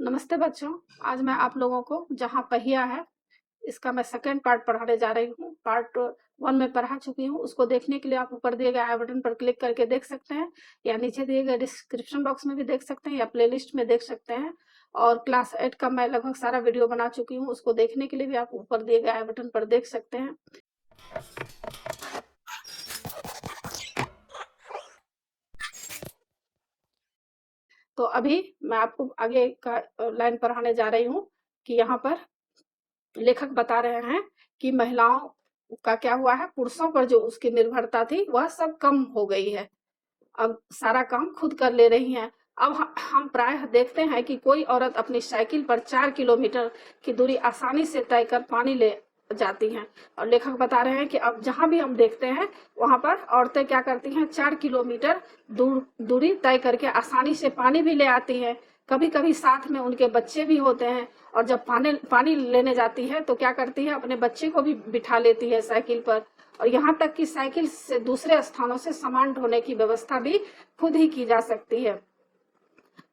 नमस्ते बच्चों। आज मैं आप लोगों को जहाँ पहिया है इसका मैं सेकंड पार्ट पढ़ाने जा रही हूँ। पार्ट 1 में पढ़ा चुकी हूँ। उसको देखने के लिए आप ऊपर दिए गए आई बटन पर क्लिक करके देख सकते हैं या नीचे दिए गए डिस्क्रिप्शन बॉक्स में भी देख सकते हैं या प्लेलिस्ट में देख सकते हैं। और क्लास 8 का मैं लगभग सारा वीडियो बना चुकी हूँ। उसको देखने के लिए भी आप ऊपर दिए गए आई बटन पर देख सकते हैं। तो अभी मैं आपको आगे का लाइन पढ़ाने जा रही हूँ कि यहाँ पर लेखक बता रहे हैं कि महिलाओं का क्या हुआ है, पुरुषों पर जो उसकी निर्भरता थी वह सब कम हो गई है। अब सारा काम खुद कर ले रही हैं। अब हम प्रायः देखते हैं कि कोई औरत अपनी साइकिल पर 4 किलोमीटर की दूरी आसानी से तय कर पानी ले जाती हैं। और लेखक बता रहे हैं कि अब जहां भी हम देखते हैं वहां पर औरतें क्या करती हैं, 4 किलोमीटर दूरी तय करके आसानी से पानी भी ले आती हैं। कभी कभी साथ में उनके बच्चे भी होते हैं और जब पानी लेने जाती है तो क्या करती है, अपने बच्चे को भी बिठा लेती है साइकिल पर। और यहाँ तक कि साइकिल से दूसरे स्थानों से सामान ढोने की व्यवस्था भी खुद ही की जा सकती है।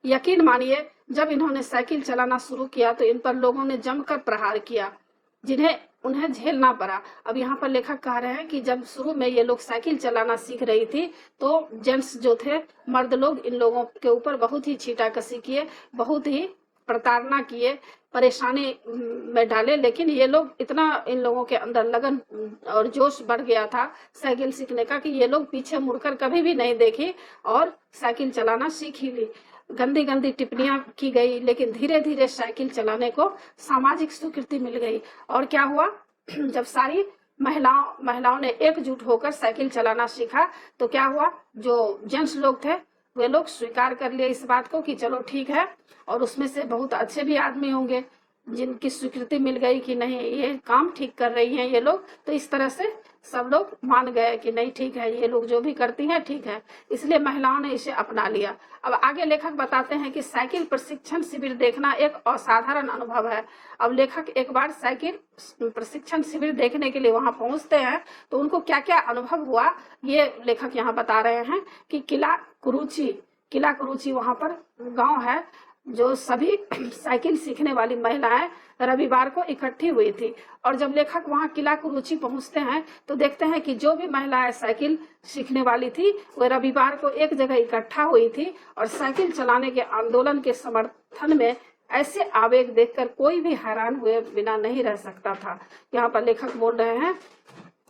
यकीन मानिए, जब इन्होंने साइकिल चलाना शुरू किया तो इन पर लोगों ने जमकर प्रहार किया, जिन्हें उन्हें झेलना पड़ा। अब यहाँ पर लेखक कह रहे हैं कि जब शुरू में ये लोग साइकिल चलाना सीख रही थी तो जेंट्स जो थे, मर्द लोग, इन लोगों के ऊपर बहुत ही छीटाकशी किए, बहुत ही प्रताड़ना किए, परेशानी में डाले। लेकिन ये लोग इतना, इन लोगों के अंदर लगन और जोश बढ़ गया था साइकिल सीखने का कि ये लोग पीछे मुड़कर कभी भी नहीं देखी और साइकिल चलाना सीख ही ली। गंदी गंदी टिप्पणियां की गई, लेकिन धीरे धीरे साइकिल चलाने को सामाजिक स्वीकृति मिल गई। और क्या हुआ, जब सारी महिलाओं ने एकजुट होकर साइकिल चलाना सीखा तो क्या हुआ, जो जेंट्स लोग थे वे लोग स्वीकार कर लिए इस बात को कि चलो ठीक है। और उसमें से बहुत अच्छे भी आदमी होंगे जिनकी स्वीकृति मिल गई कि नहीं, ये काम ठीक कर रही हैं ये लोग, तो इस तरह से सब लोग मान गए कि नहीं ठीक है, ये लोग जो भी करती हैं ठीक है। इसलिए महिलाओं ने इसे अपना लिया। अब आगे लेखक बताते हैं कि साइकिल प्रशिक्षण शिविर देखना एक असाधारण अनुभव है। अब लेखक एक बार साइकिल प्रशिक्षण शिविर देखने के लिए वहां पहुंचते हैं तो उनको क्या क्या अनुभव हुआ ये लेखक यहाँ बता रहे हैं कि किला कुरुचि वहां पर गांव है, जो सभी साइकिल सीखने वाली महिलाएं रविवार को इकट्ठी हुई थी। और जब लेखक वहां किला कुरुचि पहुंचते हैं तो देखते हैं कि जो भी महिलाएं साइकिल सीखने वाली थी वे रविवार को एक जगह इकट्ठा हुई थी और साइकिल चलाने के आंदोलन के समर्थन में ऐसे आवेग देखकर कोई भी हैरान हुए बिना नहीं रह सकता था। यहाँ पर लेखक बोल रहे हैं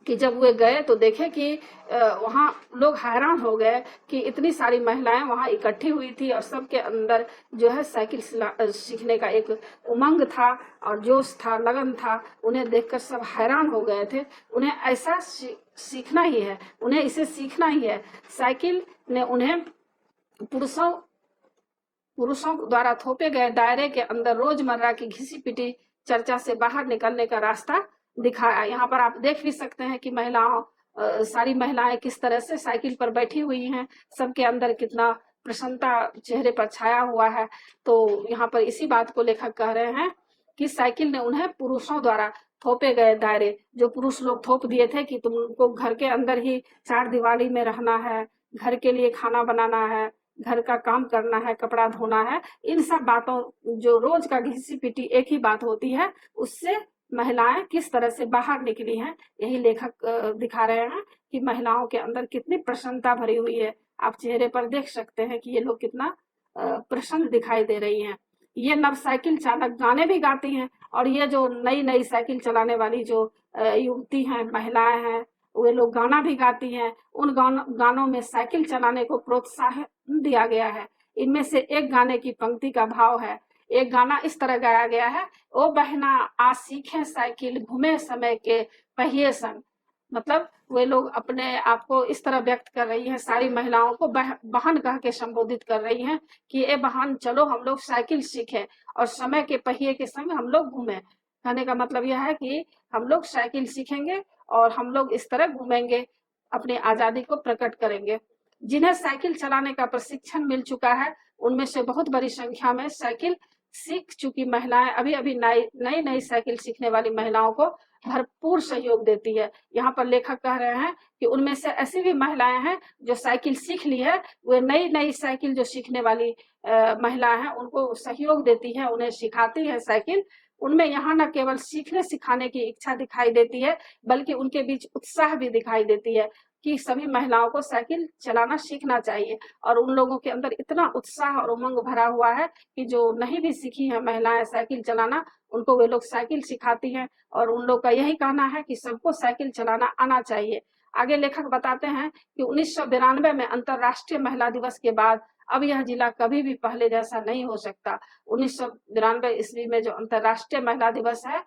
कि जब वे गए तो देखे कि वहाँ लोग हैरान हो गए कि इतनी सारी महिलाएं वहाँ इकट्ठी हुई थी और सबके अंदर जो है साइकिल सीखने का एक उमंग था और जोश था, लगन था। उन्हें देखकर सब हैरान हो गए थे। उन्हें ऐसा सीखना ही है, उन्हें इसे सीखना ही है। साइकिल ने उन्हें पुरुषों द्वारा थोपे गए दायरे के अंदर रोजमर्रा की घिसी पिटी चर्चा से बाहर निकलने का रास्ता दिखाया। यहाँ पर आप देख भी सकते हैं कि सारी महिलाएं किस तरह से साइकिल पर बैठी हुई हैं, सबके अंदर कितना प्रसन्नता चेहरे पर छाया हुआ है। तो यहाँ पर इसी बात को लेखक कह रहे हैं कि साइकिल ने उन्हें पुरुषों द्वारा थोपे गए दायरे, जो पुरुष लोग थोप दिए थे कि तुमको घर के अंदर ही चार दीवारी में रहना है, घर के लिए खाना बनाना है, घर का काम करना है, कपड़ा धोना है, इन सब बातों, जो रोज का घिसी पिटी एक ही बात होती है, उससे महिलाएं किस तरह से बाहर निकली हैं, यही लेखक दिखा रहे हैं कि महिलाओं के अंदर कितनी प्रसन्नता भरी हुई है। आप चेहरे पर देख सकते हैं कि ये लोग कितना प्रसन्न दिखाई दे रही हैं। ये नव साइकिल चालक गाने भी गाती हैं और ये जो नई नई साइकिल चलाने वाली जो युवती हैं, महिलाएं हैं, वे लोग गाना भी गाती हैं। उन गानों में साइकिल चलाने को प्रोत्साहन दिया गया है। इनमें से एक गाने की पंक्ति का भाव है, एक गाना इस तरह गाया गया है, ओ बहना आ सीखे साइकिल घूमे समय के पहिए संग। मतलब वे लोग अपने आप को इस तरह व्यक्त कर रही हैं, सारी महिलाओं को बहन कह के संबोधित कर रही हैं कि ए बहन, चलो हम लोग साइकिल सीखें और समय के पहिए के संग हम लोग घूमें। कहने का मतलब यह है कि हम लोग साइकिल सीखेंगे और हम लोग इस तरह घूमेंगे, अपनी आजादी को प्रकट करेंगे। जिन्हें साइकिल चलाने का प्रशिक्षण मिल चुका है उनमें से बहुत बड़ी संख्या में साइकिल सीख चुकी महिलाएं अभी अभी नई नई साइकिल सीखने वाली महिलाओं को भरपूर सहयोग देती है। यहाँ पर लेखक कह रहे हैं कि उनमें से ऐसी भी महिलाएं हैं जो साइकिल सीख ली है, वे नई-नई साइकिल जो सीखने वाली महिलाएं हैं उनको सहयोग देती है, उन्हें सिखाती है साइकिल। उनमें यहाँ न केवल सीखने सिखाने की इच्छा दिखाई देती है, बल्कि उनके बीच उत्साह भी दिखाई देती है कि सभी महिलाओं को साइकिल चलाना सीखना चाहिए। और उन लोगों के अंदर इतना उत्साह और उमंग भरा हुआ है कि जो नहीं भी सीखी है महिलाएं साइकिल चलाना, उनको वे लोग साइकिल सिखाती हैं। और उन लोग का यही कहना है कि सबको साइकिल चलाना आना चाहिए। आगे लेखक बताते हैं कि 1992 में अंतर्राष्ट्रीय महिला दिवस के बाद अब यह जिला कभी भी पहले जैसा नहीं हो सकता। 1992 ईस्वी में जो अंतर्राष्ट्रीय महिला दिवस है,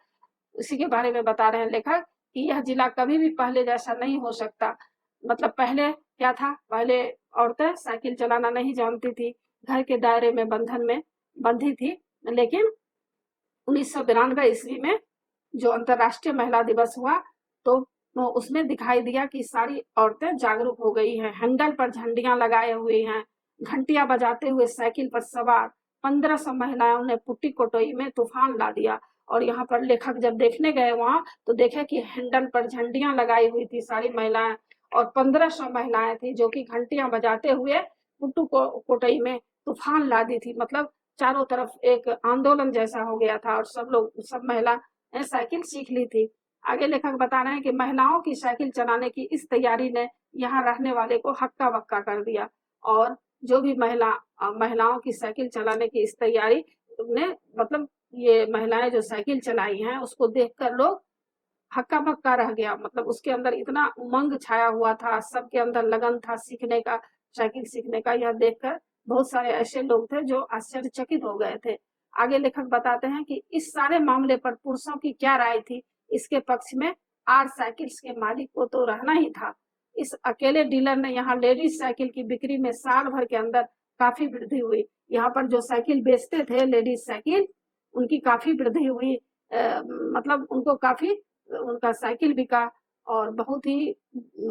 उसी के बारे में बता रहे हैं लेखक कि यह जिला कभी भी पहले जैसा नहीं हो सकता। मतलब पहले क्या था, पहले औरतें साइकिल चलाना नहीं जानती थी, घर के दायरे में बंधन में बंधी थी। लेकिन 1992 ईस्वी में जो अंतर्राष्ट्रीय महिला दिवस हुआ, तो उसमें दिखाई दिया कि सारी औरतें जागरूक हो गई हैं। हैंडल पर झंडियां लगाए हुए हैं, घंटियां बजाते हुए साइकिल पर सवार 1500 महिलाओं ने पुट्टी कोटोई में तूफान ला दिया। और यहाँ पर लेखक जब देखने गए वहां, तो देखे कि हैंडल पर झंडियां लगाई हुई थी सारी महिलाएं, और 1500 महिलाएं थी जो कि घंटियां बजाते हुए पुट्टू कोटई में तूफान ला दी थी। मतलब चारों तरफ एक आंदोलन जैसा हो गया था और सब महिला साइकिल सीख ली थी। आगे लेखक बता रहे हैं कि महिलाओं की साइकिल चलाने की इस तैयारी ने यहाँ रहने वाले को हक्का बक्का कर दिया। और जो भी महिलाओं की साइकिल चलाने की इस तैयारी ने, मतलब ये महिलाएं जो साइकिल चलाई हैं, उसको देखकर लोग हक्का बक्का रह गया। मतलब उसके अंदर इतना उमंग छाया हुआ था, सबके अंदर लगन था सीखने का, साइकिल सीखने का। यह देखकर बहुत सारे ऐसे लोग थे जो आश्चर्यचकित हो गए थे। आगे लेखक बताते हैं कि इस सारे मामले पर पुरुषों की क्या राय थी। इसके पक्ष में आर साइकिल्स के मालिक को तो रहना ही था। इस अकेले डीलर ने यहाँ लेडीज साइकिल की बिक्री में साल भर के अंदर काफी वृद्धि हुई। यहाँ पर जो साइकिल बेचते थे लेडीज साइकिल, उनकी काफी वृद्धि हुई। मतलब उनको काफी, उनका साइकिल बिका और बहुत ही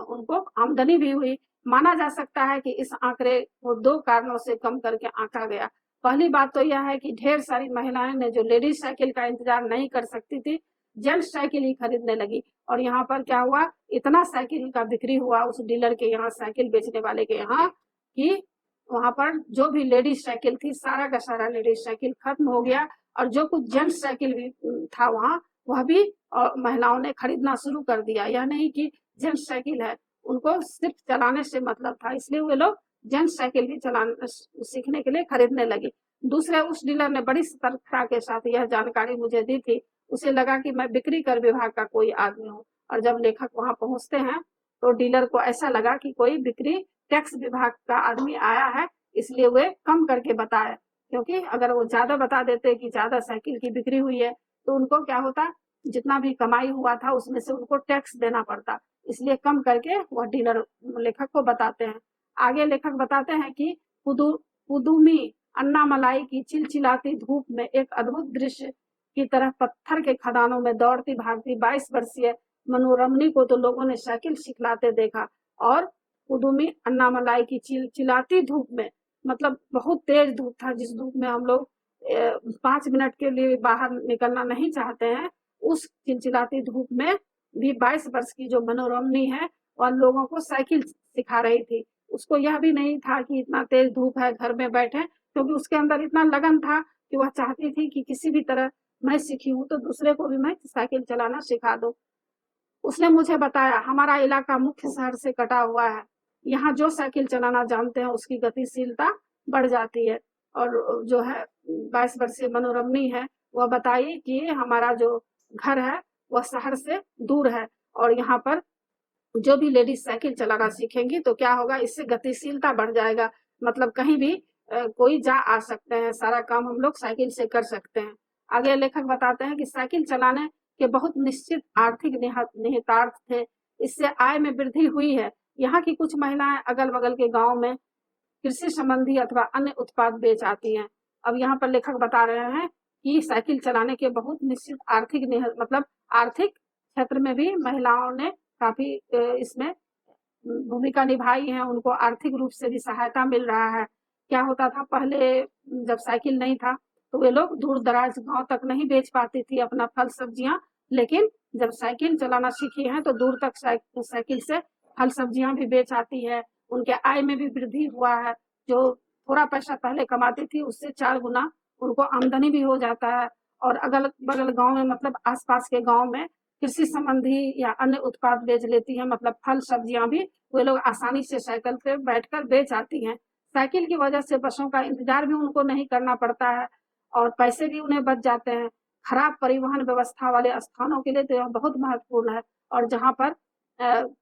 उनको आमदनी भी हुई। माना जा सकता है कि इस आंकड़े को 2 कारणों से कम करके आंका गया। पहली बात तो यह है कि ढेर सारी महिलाएं ने जो लेडीज साइकिल का इंतजार नहीं कर सकती थी, जेंट्स साइकिल ही खरीदने लगी। और यहाँ पर क्या हुआ, इतना साइकिल का बिक्री हुआ उस डीलर के यहाँ, साइकिल बेचने वाले के यहाँ, कि वहां पर जो भी लेडीज साइकिल थी, सारा का सारा लेडीज साइकिल खत्म हो गया। और जो कुछ जेंट्स साइकिल भी था वहाँ, वह भी महिलाओं ने खरीदना शुरू कर दिया। यह नहीं कि जेंट्स साइकिल है, उनको सिर्फ चलाने से मतलब था, इसलिए वे लोग जेंट्स साइकिल भी चलाना सीखने के लिए खरीदने लगे। दूसरे, उस डीलर ने बड़ी सतर्कता के साथ यह जानकारी मुझे दी थी। उसे लगा कि मैं बिक्री कर विभाग का कोई आदमी हूँ। और जब लेखक वहां पहुंचते हैं, तो डीलर को ऐसा लगा कि कोई बिक्री टैक्स विभाग का आदमी आया है, इसलिए वे कम करके बताए। क्योंकि अगर वो ज्यादा बता देते कि ज्यादा साइकिल की बिक्री हुई है, तो उनको क्या होता, जितना भी कमाई हुआ था उसमें से उनको टैक्स देना पड़ता। इसलिए कम करके वह डीलर लेखक को बताते हैं। आगे लेखक बताते हैं कि पुदुमी अन्नामलाई की चिलचिलाती धूप में एक अद्भुत दृश्य की तरह पत्थर के खदानों में दौड़ती भागती 22 वर्षीय मनोरमनी को तो लोगों ने साइकिल सिखलाते देखा। और पुदुमी अन्नामलाई की चिलचिलाती धूप में, मतलब बहुत तेज धूप था, जिस धूप में हम लोग 5 मिनट के लिए बाहर निकलना नहीं चाहते हैं, उस चिलचिलाती धूप में भी 22 वर्ष की जो मनोरमनी है, वह लोगों को साइकिल सिखा रही थी। उसको यह भी नहीं था कि इतना तेज धूप है, घर में बैठे, क्योंकि उसके अंदर इतना लगन था कि वह चाहती थी कि किसी भी तरह मैं सीखी हूँ तो दूसरे को भी मैं साइकिल चलाना सिखा दूं। उसने मुझे बताया, हमारा इलाका मुख्य शहर से कटा हुआ है, यहाँ जो साइकिल चलाना जानते हैं उसकी गतिशीलता बढ़ जाती है। और जो है 22 वर्षीय मनोरमनी है, वह बताई कि हमारा जो घर है वह शहर से दूर है, और यहाँ पर जो भी लेडीज साइकिल चलाना सीखेंगी तो क्या होगा, इससे गतिशीलता बढ़ जाएगा। मतलब कहीं भी कोई जा आ सकते हैं, सारा काम हम लोग साइकिल से कर सकते हैं। आगे लेखक बताते हैं कि साइकिल चलाने के बहुत निश्चित आर्थिक निहितार्थ थे। इससे आय में वृद्धि हुई है। यहाँ की कुछ महिलाएं अगल बगल के गाँव में कृषि संबंधी अथवा अन्य उत्पाद बेच आती हैं। अब यहाँ पर लेखक बता रहे हैं कि साइकिल चलाने के बहुत निश्चित आर्थिक मतलब आर्थिक क्षेत्र में भी महिलाओं ने काफी इसमें भूमिका निभाई है, उनको आर्थिक रूप से भी सहायता मिल रहा है। क्या होता था पहले, जब साइकिल नहीं था तो वे लोग दूर दराज गांव तक नहीं बेच पाती थी अपना फल सब्जियां, लेकिन जब साइकिल चलाना सीखी हैं तो दूर तक साइकिल से फल सब्जियां भी बेच आती है, उनके आय में भी वृद्धि हुआ है। जो थोड़ा पैसा पहले कमाती थी उससे 4 गुना उनको आमदनी भी हो जाता है। और अगल-बगल गाँव में मतलब आस-पास के गाँव में कृषि संबंधी या अन्य उत्पाद बेच लेती हैं, मतलब फल सब्जियां भी वे लोग आसानी से साइकिल पे बैठकर बेच आती हैं। साइकिल की वजह से बसों का इंतजार भी उनको नहीं करना पड़ता है और पैसे भी उन्हें बच जाते हैं। खराब परिवहन व्यवस्था वाले स्थानों के लिए तो यह बहुत महत्वपूर्ण है। और जहाँ पर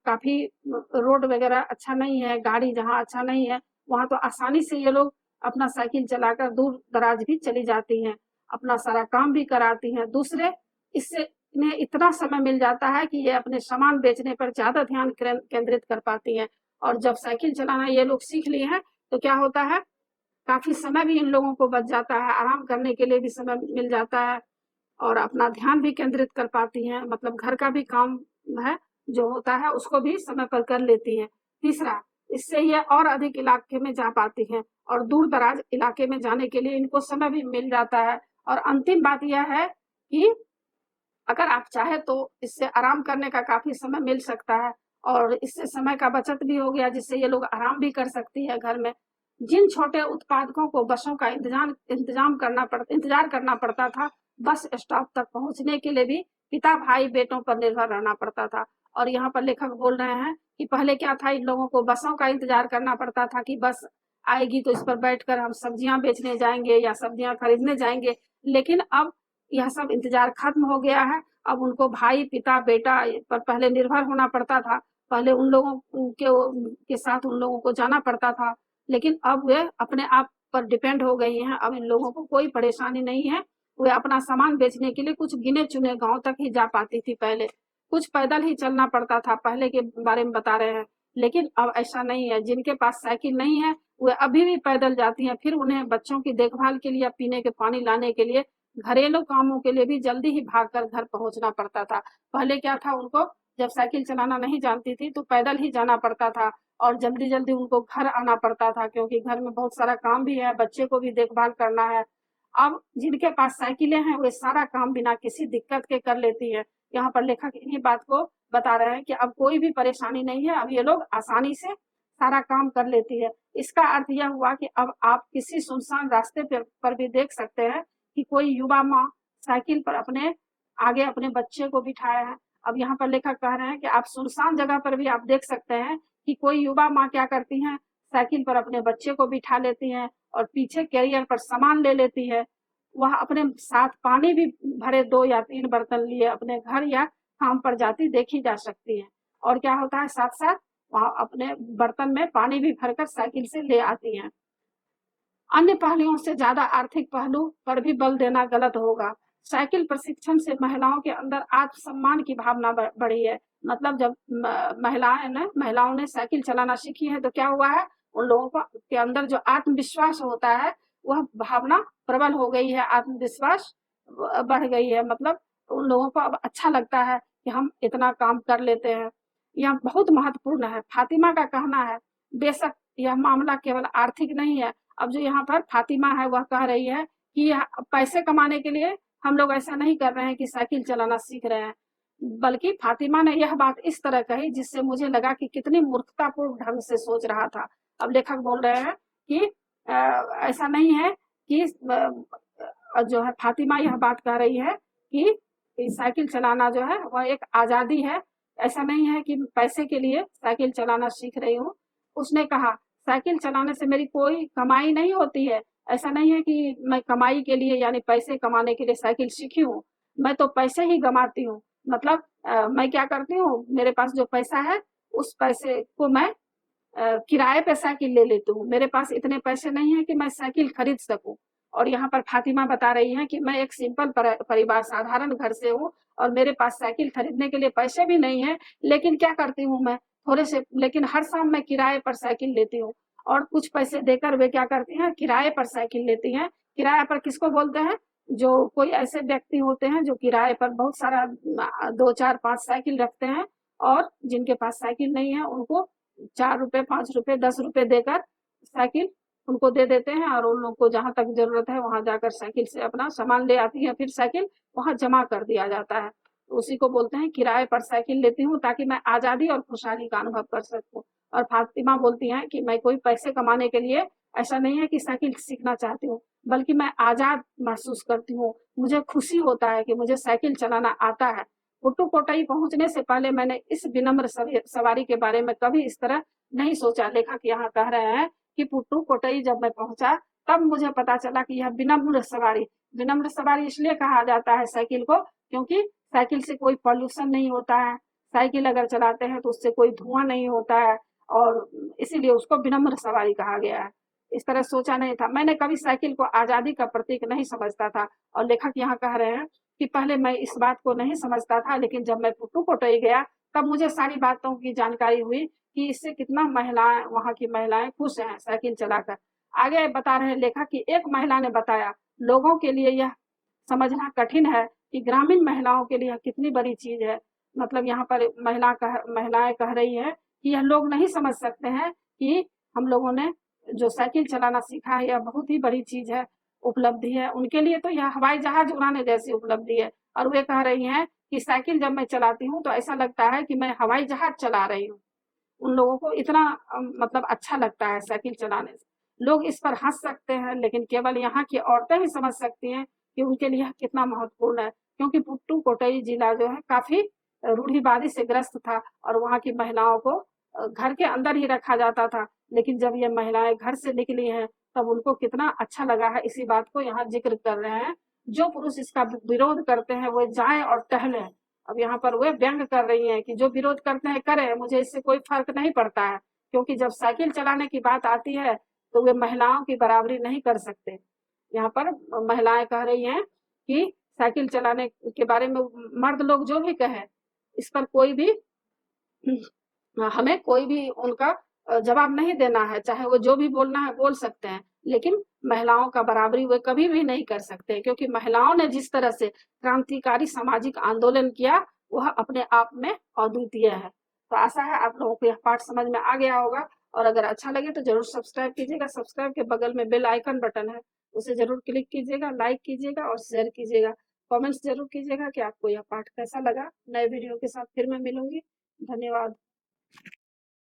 काफ़ी रोड वगैरह अच्छा नहीं है, गाड़ी जहाँ अच्छा नहीं है, वहाँ तो आसानी से ये लोग अपना साइकिल चलाकर दूर-दराज भी चली जाती हैं, अपना सारा काम भी कराती हैं। दूसरे इससे इन्हें इतना समय मिल जाता है कि ये अपने सामान बेचने पर ज़्यादा ध्यान केंद्रित कर पाती हैं। और जब साइकिल चलाना ये लोग सीख लिए हैं, तो क्या होता है, काफ़ी समय भी इन लोगों को बच जाता है, आराम करने के लिए भी समय मिल जाता है और अपना ध्यान भी केंद्रित कर पाती हैं, मतलब घर का भी काम है, जो होता है उसको भी समय पर कर लेती हैं। तीसरा, इससे ये और अधिक इलाके में जा पाती हैं और दूर-दराज इलाके में जाने के लिए इनको समय भी मिल जाता है। और अंतिम बात यह है कि अगर आप चाहें तो इससे आराम करने का काफ़ी समय मिल सकता है और इससे समय का बचत भी हो गया, जिससे ये लोग आराम भी कर सकती है घर में। जिन छोटे उत्पादकों को बसों का इंतजार करना पड़ता था, बस स्टॉप तक पहुँचने के लिए भी पिता-भाई बेटों पर निर्भर रहना पड़ता था। और यहाँ पर लेखक बोल रहे हैं कि पहले क्या था, इन लोगों को बसों का इंतजार करना पड़ता था कि बस आएगी तो इस पर बैठकर हम सब्जियाँ बेचने जाएँगे या सब्जियाँ खरीदने जाएँगे। लेकिन अब यह सब इंतजार खत्म हो गया है। अब उनको भाई, पिता, बेटा पर पहले निर्भर होना पड़ता था। पहले उन लोगों के साथ उन लोगों को जाना पड़ता था, लेकिन अब वे अपने आप पर डिपेंड हो गई हैं। अब इन लोगों को कोई परेशानी नहीं है। वे अपना सामान बेचने के लिए कुछ गिने-चुने गाँव तक ही जा पाती थी पहले। कुछ पैदल ही चलना पड़ता था, पहले के बारे में बता रहे हैं। लेकिन अब ऐसा नहीं है, जिनके पास साइकिल नहीं है, वे अभी भी पैदल जाती हैं। फिर उन्हें बच्चों की देखभाल के लिए या पीने के पानी लाने के लिए घरेलू कामों के लिए भी जल्दी ही भागकर घर पहुंचना पड़ता था। पहले क्या था, उनको जब साइकिल चलाना नहीं जानती थी तो पैदल ही जाना पड़ता था और जल्दी-जल्दी उनको घर आना पड़ता था, क्योंकि घर में बहुत सारा काम भी है, बच्चे को भी देखभाल करना है। अब जिनके पास साइकिलें हैं वे सारा काम बिना किसी दिक्कत के कर लेती हैं। यहाँ पर लेखक इन्हीं बात को बता रहे हैं कि अब कोई भी परेशानी नहीं है, अब ये लोग आसानी से सारा काम कर लेती है। इसका अर्थ यह हुआ कि अब आप किसी सुनसान रास्ते पर भी देख सकते हैं कि कोई युवा माँ साइकिल पर आगे अपने बच्चे को बिठाया है। अब यहाँ पर लेखक कह रहे हैं कि आप सुनसान जगह पर भी आप देख सकते हैं कि कोई युवा माँ क्या करती हैं, साइकिल पर अपने बच्चे को बिठा लेती हैं और पीछे कैरियर पर सामान ले लेती है। वह अपने साथ पानी भी भरे 2 या 3 बर्तन लिए अपने घर या काम पर जाती देखी जा सकती है। और क्या होता है, साथ-साथ वहाँ अपने बर्तन में पानी भी भरकर साइकिल से ले आती हैं। अन्य पहलुओं से ज़्यादा आर्थिक पहलू पर भी बल देना गलत होगा। साइकिल प्रशिक्षण से महिलाओं के अंदर आत्मसम्मान की भावना बढ़ी है। मतलब जब महिलाओं ने साइकिल चलाना सीखी है तो क्या हुआ है, उन लोगों को के अंदर जो आत्मविश्वास होता है वह भावना प्रबल हो गई है, आत्मविश्वास बढ़ गई है। मतलब उन लोगों को अब अच्छा लगता है कि हम इतना काम कर लेते हैं। यह बहुत महत्वपूर्ण है। फातिमा का कहना है, बेशक यह मामला केवल आर्थिक नहीं है। अब जो यहाँ पर फातिमा है वह कह रही है कि पैसे कमाने के लिए हम लोग ऐसा नहीं कर रहे हैं कि साइकिल चलाना सीख रहे हैं, बल्कि फातिमा ने यह बात इस तरह कही जिससे मुझे लगा कि कितनी मूर्खतापूर्ण ढंग से सोच रहा था। अब लेखक बोल रहे हैं कि ऐसा नहीं है कि जो है फातिमा यह बात कह रही है कि साइकिल चलाना जो है वह एक आज़ादी है। ऐसा नहीं है कि पैसे के लिए साइकिल चलाना सीख रही हूँ। उसने कहा, साइकिल चलाने से मेरी कोई कमाई नहीं होती है। ऐसा नहीं है कि मैं कमाई के लिए यानी पैसे कमाने के लिए साइकिल सीखी हूँ। मैं तो पैसे ही गँवाती हूँ। मतलब मैं क्या करती हूँ, मेरे पास जो पैसा है उस पैसे को मैं किराए पे साइकिल ले लेती हूँ। मेरे पास इतने पैसे नहीं है कि मैं साइकिल खरीद सकूँ। और यहाँ पर फातिमा बता रही हैं कि मैं एक सिंपल परिवार साधारण घर से हूँ और मेरे पास साइकिल खरीदने के लिए पैसे भी नहीं है, लेकिन क्या करती हूँ मैं, थोड़े से लेकिन हर शाम मैं किराए पर साइकिल लेती हूँ और कुछ पैसे देकर वे क्या करती हैं, किराए पर साइकिल लेती हैं। किराए पर किसको बोलते हैं? जो कोई ऐसे व्यक्ति होते हैं जो किराए पर बहुत सारा 2, 4, 5 साइकिल रखते हैं और जिनके पास साइकिल नहीं है उनको ₹4, ₹5, ₹10 देकर साइकिल उनको दे देते हैं और उन लोगों को जहाँ तक ज़रूरत है वहाँ जाकर साइकिल से अपना सामान ले आती हैं, फिर साइकिल वहाँ जमा कर दिया जाता है। तो उसी को बोलते हैं किराए पर साइकिल लेती हूँ ताकि मैं आज़ादी और खुशहाली का अनुभव कर सकूँ। और फातिमा बोलती हैं कि मैं कोई पैसे कमाने के लिए ऐसा नहीं है कि साइकिल सीखना चाहती हूँ, बल्कि मैं आज़ाद महसूस करती हूँ। मुझे खुशी होता है कि मुझे साइकिल चलाना आता है। पुट्टुकोट्टई पहुँचने से पहले मैंने इस विनम्र सवारी के बारे में कभी इस तरह नहीं सोचा। लेखक यहाँ कह रहे हैं कि पुट्टुकोट्टई जब मैं पहुँचा, तब मुझे पता चला कि यह विनम्र सवारी इसलिए कहा जाता है साइकिल को, क्योंकि साइकिल से कोई पॉल्यूशन नहीं होता है। साइकिल अगर चलाते हैं तो उससे कोई धुआं नहीं होता है, और इसीलिए उसको विनम्र सवारी कहा गया है। इस तरह सोचा नहीं था। मैंने कभी साइकिल को आज़ादी का प्रतीक नहीं समझता था। और लेखक यहाँ कह रहे हैं कि पहले मैं इस बात को नहीं समझता था, लेकिन जब मैं पुट्टुकोट्टई गया तब मुझे सारी बातों की जानकारी हुई कि इससे कितना महिलाएं, वहाँ की महिलाएं खुश हैं साइकिल चलाकर। आगे बता रहे हैं लेखक कि एक महिला ने बताया, लोगों के लिए यह समझना कठिन है कि ग्रामीण महिलाओं के लिए कितनी बड़ी चीज है। मतलब यहाँ पर महिलाएं कह रही है कि यह लोग नहीं समझ सकते हैं कि हम लोगों ने जो साइकिल चलाना सीखा है, यह बहुत ही बड़ी चीज है, उपलब्धि है। उनके लिए तो यह हवाई जहाज उड़ाने जैसी उपलब्धि है। और वे कह रही हैं कि साइकिल जब मैं चलाती हूँ तो ऐसा लगता है कि मैं हवाई जहाज चला रही हूँ। उन लोगों को इतना मतलब अच्छा लगता है साइकिल चलाने से। लोग इस पर हंस सकते हैं, लेकिन केवल यहाँ की औरतें ही समझ सकती हैं कि उनके लिए कितना महत्वपूर्ण है। क्योंकि पुट्टुकोट्टई जिला जो है काफी रूढ़िवादी से ग्रस्त था, और वहाँ की महिलाओं को घर के अंदर ही रखा जाता था। लेकिन जब ये महिलाएं घर से निकली हैं, तब उनको कितना अच्छा लगा है। इसी बात को यहाँ जिक्र कर रहे हैं। जो पुरुष इसका विरोध करते हैं वो जाएं और टहलें। अब यहाँ पर वे व्यंग कर रही हैं कि जो विरोध करते हैं करें, मुझे इससे कोई फर्क नहीं पड़ता है, क्योंकि जब साइकिल चलाने की बात आती है तो वे महिलाओं की बराबरी नहीं कर सकते। यहाँ पर महिलाएं कह रही हैं कि साइकिल चलाने के बारे में मर्द लोग जो भी कहे, इस पर कोई भी हमें कोई भी उनका जवाब नहीं देना है। चाहे वो जो भी बोलना है बोल सकते हैं, लेकिन महिलाओं का बराबरी वे कभी भी नहीं कर सकते, क्योंकि महिलाओं ने जिस तरह से क्रांतिकारी सामाजिक आंदोलन किया, वह अपने आप में अद्वितीय है। तो आशा है आप लोगों को यह पाठ समझ में आ गया होगा। और अगर अच्छा लगे तो जरूर सब्सक्राइब कीजिएगा। सब्सक्राइब के बगल में बेल आइकन बटन है, उसे जरूर क्लिक कीजिएगा, लाइक कीजिएगा और शेयर कीजिएगा। कमेंट्स जरूर कीजिएगा कि आपको यह पाठ कैसा लगा। नए वीडियो के साथ फिर मैं मिलूंगी। धन्यवाद।